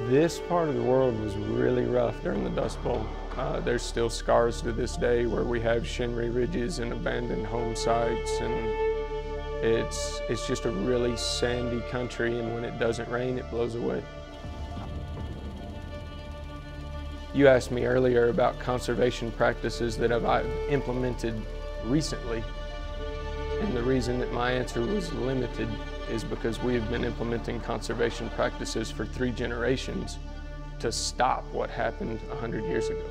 This part of the world was really rough during the Dust Bowl. There's still scars to this day where we have shinry ridges and abandoned home sites, and it's just a really sandy country, and when it doesn't rain, it blows away. You asked me earlier about conservation practices that I've implemented recently, and the reason that my answer was limited is because we have been implementing conservation practices for 3 generations to stop what happened 100 years ago.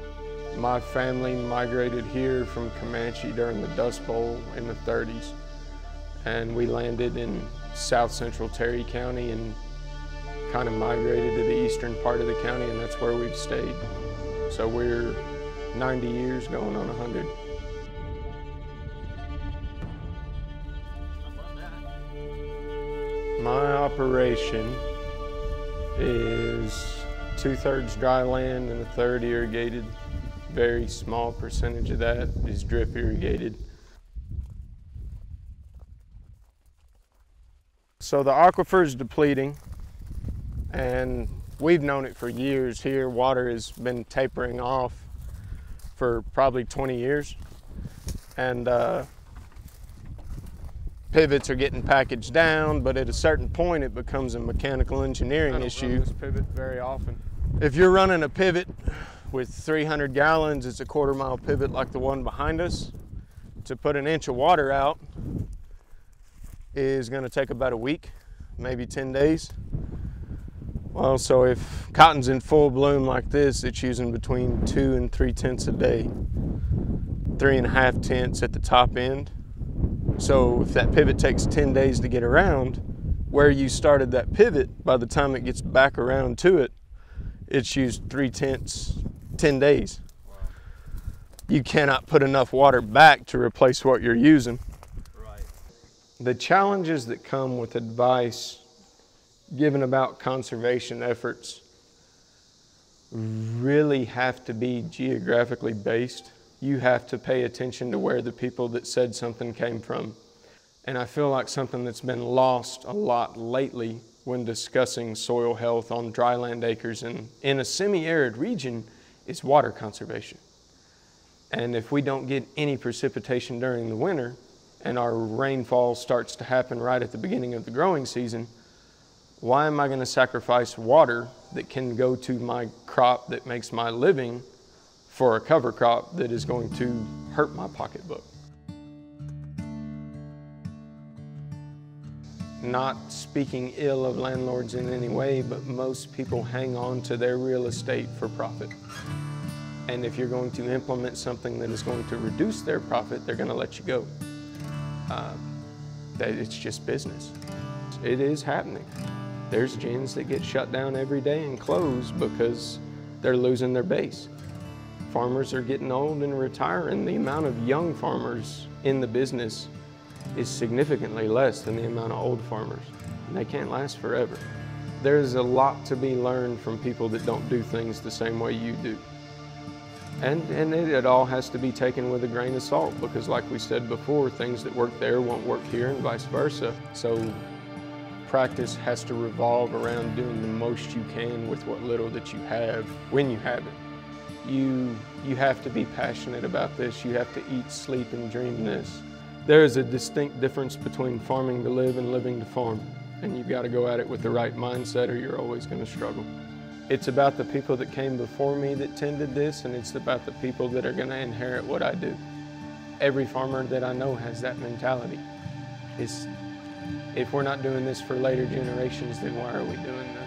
My family migrated here from Comanche during the Dust Bowl in the 30s, and we landed in south central Terry County and kind of migrated to the eastern part of the county, and that's where we've stayed. So we're 90 years going on 100. My operation is 2/3 dry land and 1/3 irrigated. Very small percentage of that is drip irrigated. So the aquifer is depleting, and we've known it for years here. Water has been tapering off for probably 20 years. And pivots are getting packaged down, but at a certain point it becomes a mechanical engineering issue. I don't run this pivot very often. If you're running a pivot with 300 gallons, it's a 1/4 mile pivot like the one behind us. To put an inch of water out is gonna take about a week, maybe 10 days. Well, so if cotton's in full bloom like this, it's using between 2 and 3 tenths a day, 3.5 tenths at the top end. So if that pivot takes 10 days to get around, where you started that pivot, by the time it gets back around to it, it's used 3 tenths, 10 days. Wow. You cannot put enough water back to replace what you're using. Right. The challenges that come with advice given about conservation efforts really have to be geographically based. You have to pay attention to where the people that said something came from. And I feel like something that's been lost a lot lately when discussing soil health on dryland acres and in a semi-arid region is water conservation. And if we don't get any precipitation during the winter and our rainfall starts to happen right at the beginning of the growing season, why am I going to sacrifice water that can go to my crop that makes my living for a cover crop that is going to hurt my pocketbook? Not speaking ill of landlords in any way, but most people hang on to their real estate for profit. And if you're going to implement something that is going to reduce their profit, they're going to let you go. It's just business. It is happening. There's gins that get shut down every day and closed because they're losing their base. Farmers are getting old and retiring. The amount of young farmers in the business is significantly less than the amount of old farmers. And they can't last forever. There's a lot to be learned from people that don't do things the same way you do. And it all has to be taken with a grain of salt, because like we said before, things that work there won't work here and vice versa. So practice has to revolve around doing the most you can with what little that you have when you have it. You have to be passionate about this. You have to eat, sleep, and dream this. There is a distinct difference between farming to live and living to farm. And you've got to go at it with the right mindset or you're always going to struggle. It's about the people that came before me that tended this, and it's about the people that are going to inherit what I do. Every farmer that I know has that mentality. If we're not doing this for later generations, then why are we doing this?